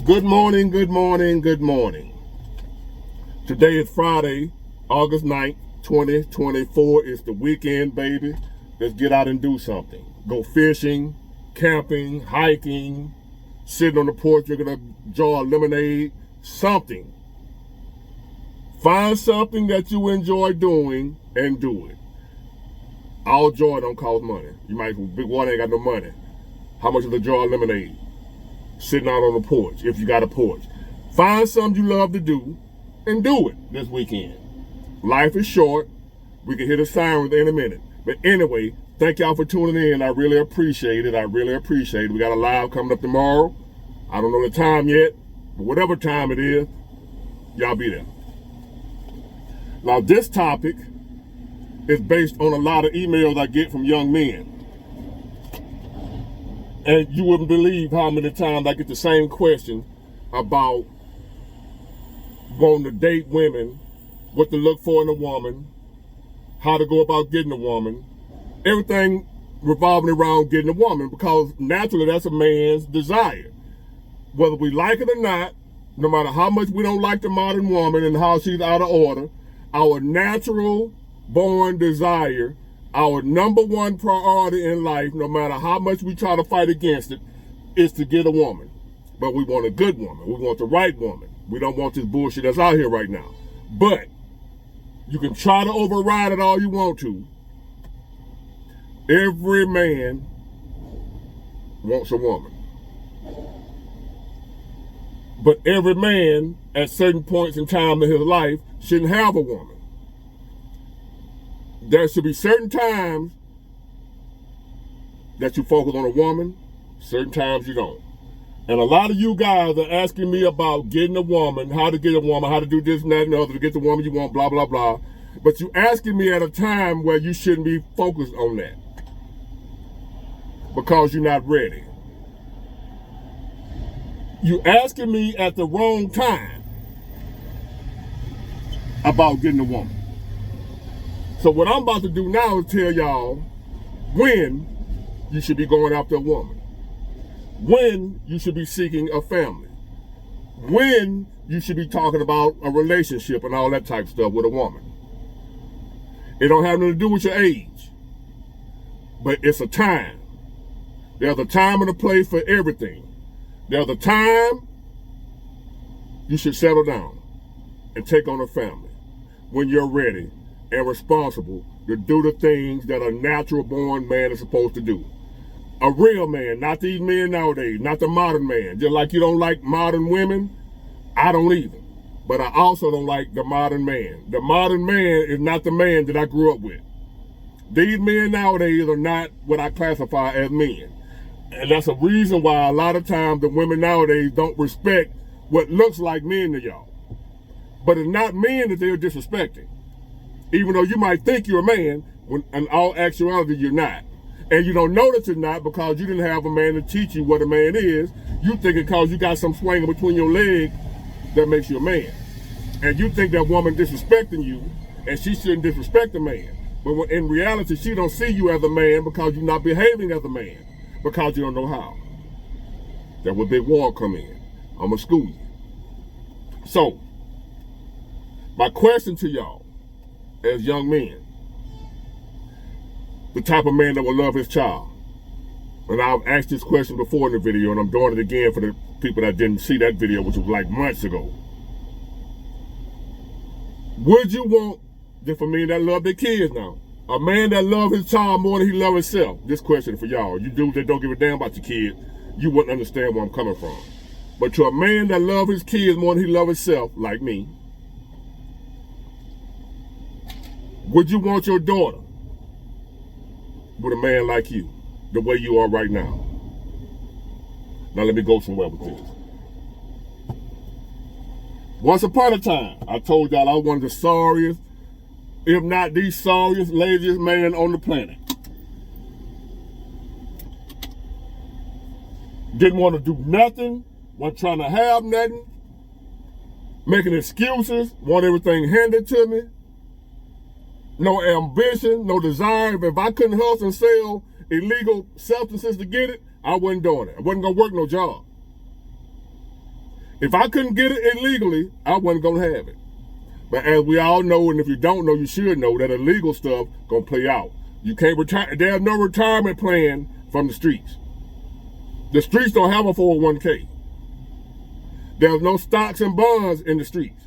Good morning, good morning, good morning. Today is Friday, August 9th, 2024. It's the weekend, baby. Let's get out and do something. Go fishing, camping, hiking, sitting on the porch drinking a jar of lemonade, something. Find something that you enjoy doing and do it. All joy don't cost money. You might, big water ain't got no money. How much is a jar of lemonade? Sitting out on the porch, if you got a porch. Find something you love to do and do it this weekend. Life is short. We can hit a siren in a minute. But anyway, thank y'all for tuning in. I really appreciate it. We got a live coming up tomorrow. I don't know the time yet, but whatever time it is, y'all be there. Now, this topic is based on a lot of emails I get from young men. And you wouldn't believe how many times I get the same question about wanting to date women, what to look for in a woman, how to go about getting a woman, everything revolving around getting a woman, because naturally that's a man's desire. Whether we like it or not, no matter how much we don't like the modern woman and how she's out of order, our natural born desire, our number one priority in life, no matter how much we try to fight against it, is to get a woman. But we want a good woman. We want the right woman. We don't want this bullshit that's out here right now. But you can try to override it all you want to. Every man wants a woman. But every man at certain points in time in his life shouldn't have a woman. There should be certain times that you focus on a woman, certain times you don't. And a lot of you guys are asking me about getting a woman, how to get a woman, how to do this and that and the other to get the woman you want, blah, blah, blah. But you're asking me at a time where you shouldn't be focused on that because you're not ready. You're asking me at the wrong time about getting a woman. So what I'm about to do now is tell y'all when you should be going after a woman, when you should be seeking a family, when you should be talking about a relationship and all that type of stuff with a woman. It don't have nothing to do with your age, but it's a time. There's a time and a place for everything. There's a time you should settle down and take on a family when you're ready and responsible to do the things that a natural born man is supposed to do. A real man, not these men nowadays, not the modern man. Just like you don't like modern women, I don't either. But I also don't like the modern man. The modern man is not the man that I grew up with. These men nowadays are not what I classify as men. And that's a reason why a lot of times the women nowadays don't respect what looks like men to y'all. But it's not men that they're disrespecting. Even though you might think you're a man, when in all actuality you're not. And you don't know that you're not because you didn't have a man to teach you what a man is. You think it because you got some swinging between your legs that makes you a man. And you think that woman disrespecting you and she shouldn't disrespect a man. But when in reality, she don't see you as a man because you're not behaving as a man. Because you don't know how. That's where Big War come in. I'm gonna school you. So, my question to y'all as young men, the type of man that will love his child. And I've asked this question before in the video, and I'm doing it again for the people that didn't see that video, which was like months ago. Would you want, just for men that love their kids now, a man that loves his child more than he loves himself? This question for y'all. You dudes that don't give a damn about your kids, you wouldn't understand where I'm coming from. But to a man that loves his kids more than he loves himself, like me, would you want your daughter with a man like you, the way you are right now? Now let me go somewhere with this. Once upon a time, I told y'all I was one of the sorriest, if not the sorriest, laziest man on the planet. Didn't want to do nothing, wasn't trying to have nothing, making excuses, want everything handed to me. No ambition, no desire. If I couldn't hustle and sell illegal substances to get it, I wasn't doing it. I wasn't gonna work no job. If I couldn't get it illegally, I wasn't going to have it. But as we all know, and if you don't know, you should know, that illegal stuff going to play out. You can't retire. There's no retirement plan from the streets. The streets don't have a 401k. There's no stocks and bonds in the streets.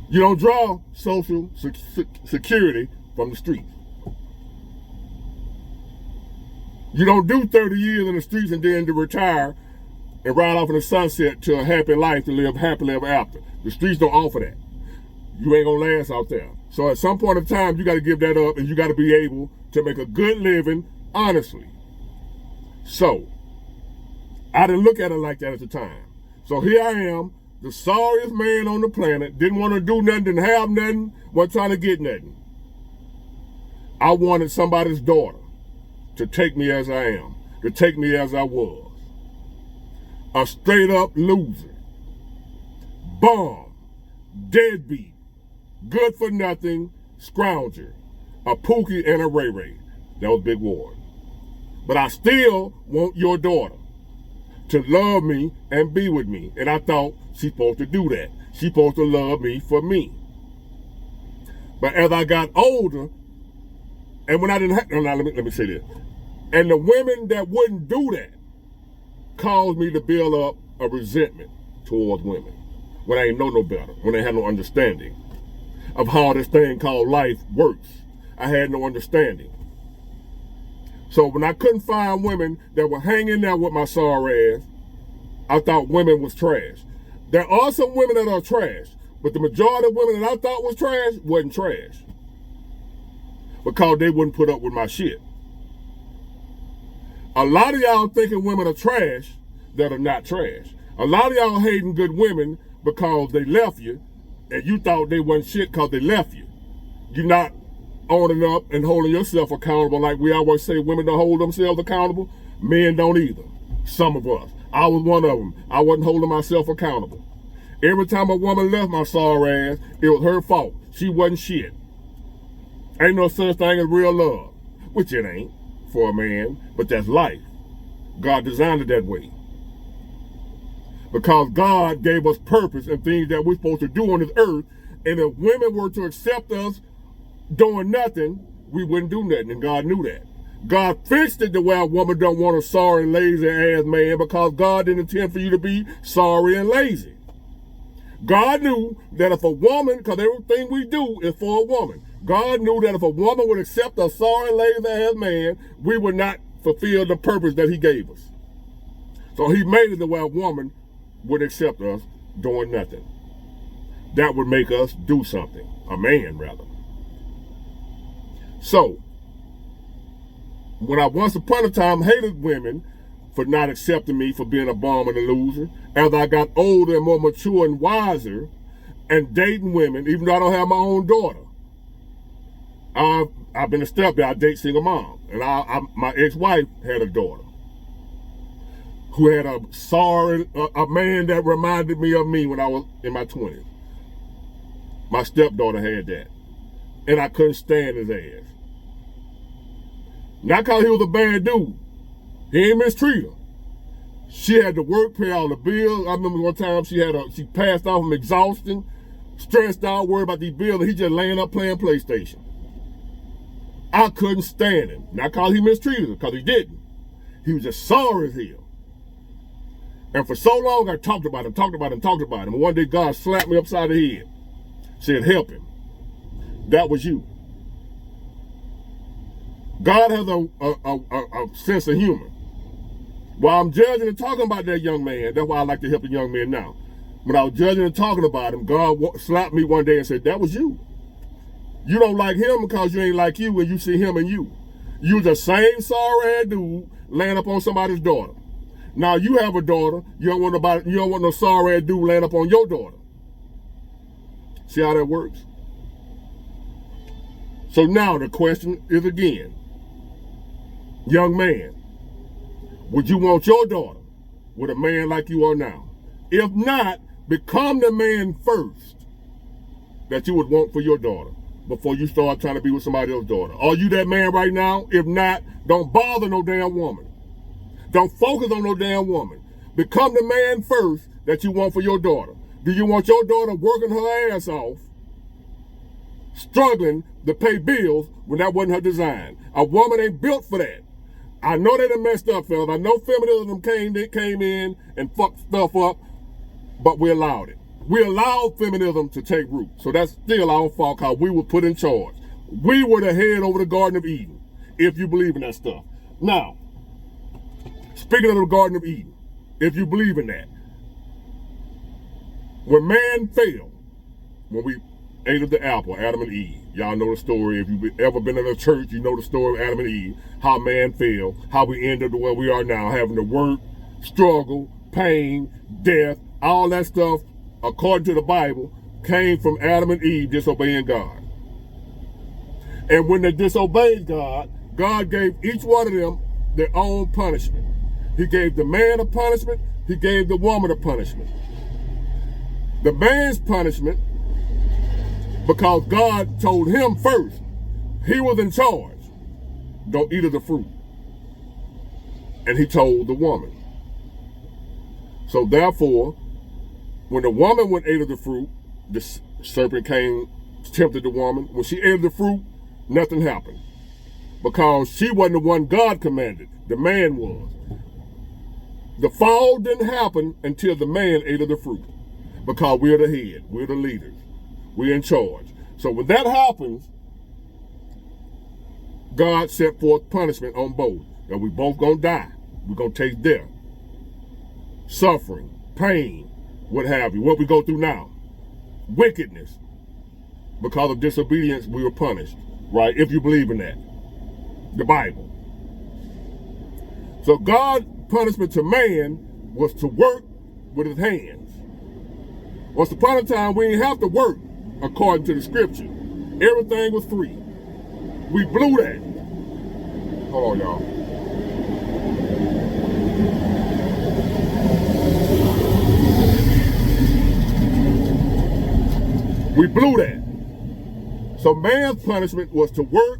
You don't draw Social Security from the streets. You don't do 30 years in the streets and then to retire and ride off in the sunset to a happy life to live happily ever after. The streets don't offer that. You ain't gonna last out there. So at some point in time, you gotta give that up and you gotta be able to make a good living honestly. So, I didn't look at it like that at the time. So here I am, the sorriest man on the planet, didn't want to do nothing, didn't have nothing, wasn't trying to get nothing. I wanted somebody's daughter to take me as I am, to take me as I was. A straight up loser, bum, deadbeat, good for nothing, scrounger, a Pookie and a Ray Ray. That was Big Ward. But I still want your daughter to love me and be with me. And I thought she's supposed to do that. She's supposed to love me for me. But as I got older, and when I didn't have, let me say this. And the women that wouldn't do that caused me to build up a resentment towards women when I ain't know no better, when I had no understanding of how this thing called life works. I had no understanding. So when I couldn't find women that were hanging there with my sorry ass, I thought women was trash. There are some women that are trash, but the majority of women that I thought was trash wasn't trash because they wouldn't put up with my shit. A lot of y'all thinking women are trash that are not trash. A lot of y'all hating good women because they left you and you thought they wasn't shit because they left you. You're not owning up and holding yourself accountable like we always say women don't hold themselves accountable. Men don't either. Some of us. I was one of them. I wasn't holding myself accountable. Every time a woman left my sorry ass, it was her fault. She wasn't shit. Ain't no such thing as real love, which it ain't for a man, but that's life. God designed it that way. Because God gave us purpose and things that we're supposed to do on this earth, and if women were to accept us doing nothing, we wouldn't do nothing, and God knew that. God fixed it the way a woman don't want a sorry, lazy ass man because God didn't intend for you to be sorry and lazy. God knew that if a woman, because everything we do is for a woman, God knew that if a woman would accept a sorry, lazy ass man, we would not fulfill the purpose that he gave us. So he made it the way a woman would accept us doing nothing. That would make us do something, a man rather. So, when I once upon a time hated women for not accepting me for being a bum and a loser, as I got older and more mature and wiser and dating women, even though I don't have my own daughter, I've been a stepdad. I date single mom, and my ex-wife had a daughter who had a man that reminded me of me when I was in my 20s. My stepdaughter had that, and I couldn't stand his ass. Not because he was a bad dude. He ain't mistreat her. She had to work, pay all the bills. I remember one time she passed off from exhaustion, stressed out, worried about these bills, and he just laying up playing PlayStation. I couldn't stand him. Not because he mistreated her, because he didn't. He was just sorry as hell. And for so long, I talked about him. And one day, God slapped me upside the head. Said, help him. That was you. God has a sense of humor. While I'm judging and talking about that young man, that's why I like to help the young man now. When I was judging and talking about him, God slapped me one day and said, that was you. You don't like him because you ain't like you when you see him and you. You the same sorry ass dude laying up on somebody's daughter. Now you have a daughter, you don't want no sorry ass dude laying up on your daughter. See how that works? So now the question is again, young man, would you want your daughter with a man like you are now? If not, become the man first that you would want for your daughter before you start trying to be with somebody else's daughter. Are you that man right now? If not, don't bother no damn woman. Don't focus on no damn woman. Become the man first that you want for your daughter. Do you want your daughter working her ass off, struggling to pay bills when that wasn't her design? A woman ain't built for that. I know they done messed up, fellas. I know feminism came in and fucked stuff up, but we allowed it. We allowed feminism to take root. So that's still our fault, because we were put in charge. We were the head over the Garden of Eden, if you believe in that stuff. Now, speaking of the Garden of Eden, if you believe in that, when man fell, when we ate of the apple, Adam and Eve, y'all know the story. If you've ever been in a church, you know the story of Adam and Eve, how man fell, how we ended up where we are now, having to work, struggle, pain, death, all that stuff, according to the Bible, came from Adam and Eve disobeying God. And when they disobeyed God, God gave each one of them their own punishment. He gave the man a punishment, he gave the woman a punishment. The man's punishment, because God told him first, he was in charge, don't eat of the fruit. And he told the woman. So therefore, when the woman went ate of the fruit, the serpent came, tempted the woman. When she ate of the fruit, nothing happened, because she wasn't the one God commanded, the man was. The fall didn't happen until the man ate of the fruit, because we're the head, we're the leaders, we're in charge. So when that happens, God set forth punishment on both. And we both gonna die. We're gonna taste death, suffering, pain, what have you. What we go through now, wickedness. Because of disobedience, we were punished, right? If you believe in that, the Bible. So God's punishment to man was to work with his hands. Once upon a time, we didn't have to work according to the scripture. Everything was free. We blew that. Hold on, y'all. We blew that. So man's punishment was to work,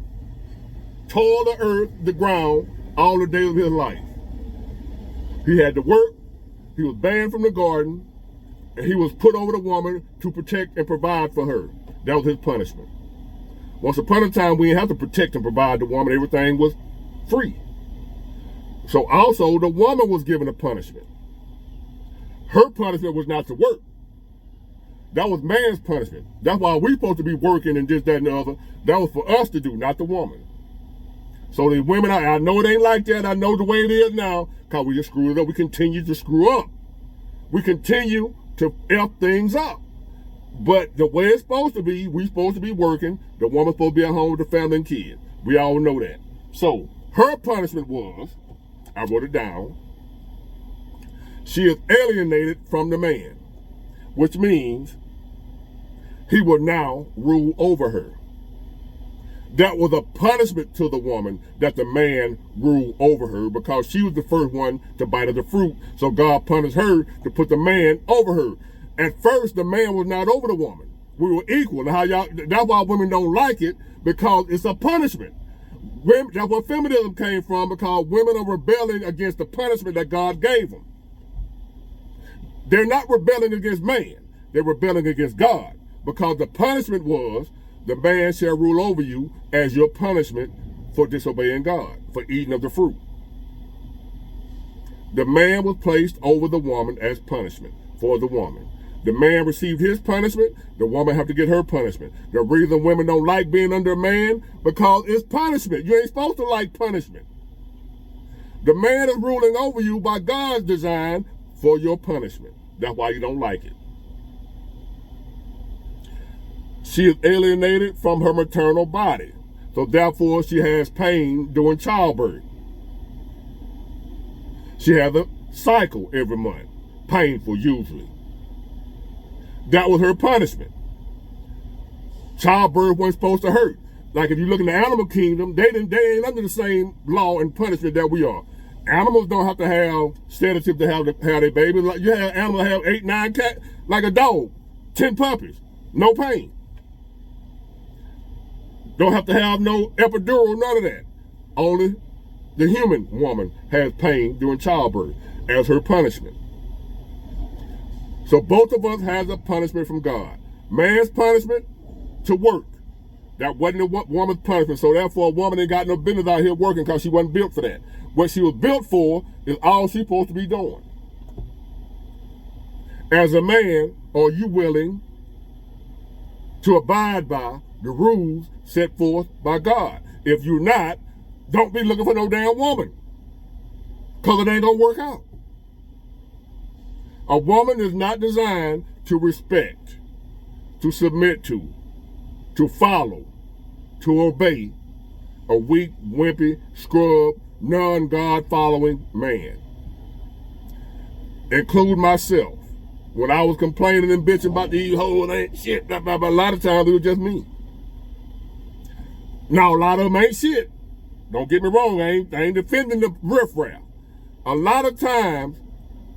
toil the earth, the ground, all the days of his life. He had to work, he was banned from the garden, and he was put over the woman to protect and provide for her. That was his punishment. Once upon a time, we didn't have to protect and provide the woman. Everything was free. So also, the woman was given a punishment. Her punishment was not to work. That was man's punishment. That's why we're supposed to be working and this, that, and the other. That was for us to do, not the woman. So the women, I know it ain't like that. I know the way it is now, because we just screwed it up. We continue to screw up. We continue to F things up. But the way it's supposed to be, we're supposed to be working. The woman's supposed to be at home with the family and kids. We all know that. So her punishment was, I wrote it down, she is alienated from the man, which means he will now rule over her. That was a punishment to the woman, that the man ruled over her, because she was the first one to bite of the fruit. So God punished her to put the man over her. At first, the man was not over the woman. We were equal. That's why women don't like it, because it's a punishment. That's where feminism came from, because women are rebelling against the punishment that God gave them. They're not rebelling against man. They're rebelling against God, because the punishment was, the man shall rule over you as your punishment for disobeying God, for eating of the fruit. The man was placed over the woman as punishment for the woman. The man received his punishment, the woman have to get her punishment. The reason women don't like being under a man, because it's punishment. You ain't supposed to like punishment. The man is ruling over you by God's design for your punishment. That's why you don't like it. She is alienated from her maternal body. So therefore she has pain during childbirth. She has a cycle every month, painful usually. That was her punishment. Childbirth wasn't supposed to hurt. Like if you look in the animal kingdom, they ain't under the same law and punishment that we are. Animals don't have to have sedative to have their babies. Like you have animals have 8, 9 cats, like a dog, 10 puppies, no pain. Don't have to have no epidural, none of that. Only the human woman has pain during childbirth as her punishment. So both of us has a punishment from God. Man's punishment to work. That wasn't a woman's punishment. So therefore, a woman ain't got no business out here working because she wasn't built for that. What she was built for is all she's supposed to be doing. As a man, are you willing to abide by the rules set forth by God? If you're not, don't be looking for no damn woman, because it ain't gonna work out. A woman is not designed to respect, to submit to follow, to obey a weak, wimpy, scrub, non-God following man. Include myself. When I was complaining and bitching about these hoes ain't shit, blah, blah, blah, a lot of times it was just me. Now, a lot of them ain't shit. Don't get me wrong, I ain't defending the riffraff. A lot of times,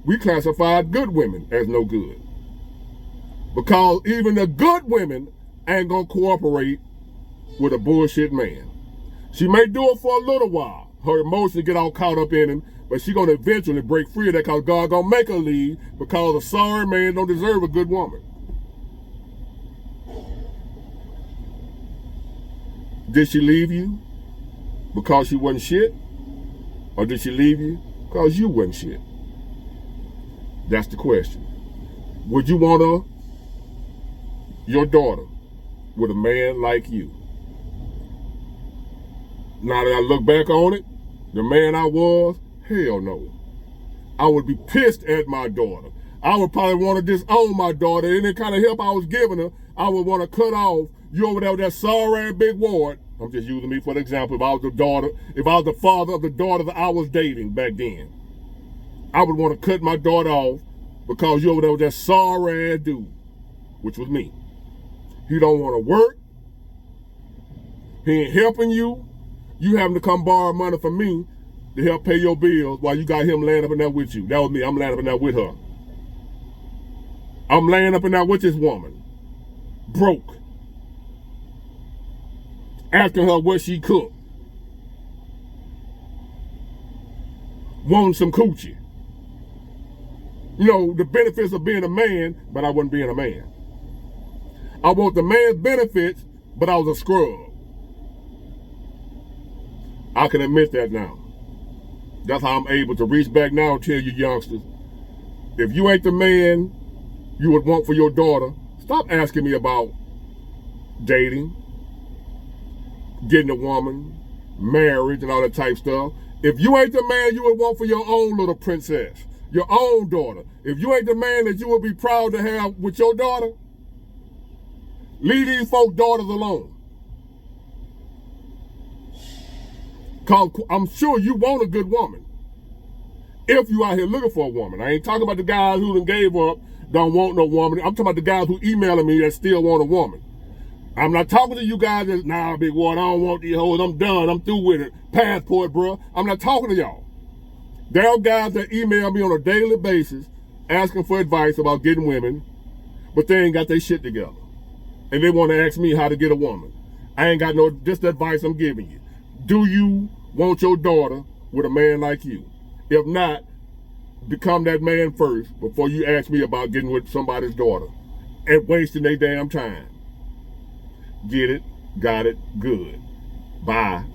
we classified good women as no good. Because even the good women ain't gonna cooperate with a bullshit man. She may do it for a little while. Her emotions get all caught up in him, but she gonna eventually break free of that because God gonna make her leave because a sorry man don't deserve a good woman. Did she leave you because she wasn't shit? Or did she leave you because you wasn't shit? That's the question. Would you want your daughter with a man like you? Now that I look back on it, the man I was, hell no. I would be pissed at my daughter. I would probably want to disown my daughter. Any kind of help I was giving her, I would want to cut off. You over there with that sorry big ward. I'm just using me for an example. If I was the father of the daughter that I was dating back then, I would want to cut my daughter off because you over there with that sorry ass dude, which was me. He don't want to work. He ain't helping you. You having to come borrow money from me to help pay your bills while you got him laying up in there with you. That was me. I'm laying up in there with her. I'm laying up in there with this woman, broke, asking her what she cooked, wanting some coochie. You know, the benefits of being a man, but I wasn't being a man. I want the man's benefits, but I was a scrub. I can admit that now. That's how I'm able to reach back now and tell you youngsters, if you ain't the man you would want for your daughter, stop asking me about dating, getting a woman, marriage, and all that type stuff. If you ain't the man you would want for your own little princess, your own daughter, if you ain't the man that you would be proud to have with your daughter, leave these folk daughters alone. Cause I'm sure you want a good woman. If you out here looking for a woman. I ain't talking about the guys who done gave up, don't want no woman. I'm talking about the guys who emailing me that still want a woman. I'm not talking to you guys that, nah, big one, I don't want these hoes, I'm done, I'm through with it. Passport, bro. I'm not talking to y'all. There are guys that email me on a daily basis asking for advice about getting women, but they ain't got their shit together. And they want to ask me how to get a woman. I ain't got no, just the advice I'm giving you. Do you want your daughter with a man like you? If not, become that man first before you ask me about getting with somebody's daughter and wasting their damn time. Get it, got it, good. Bye.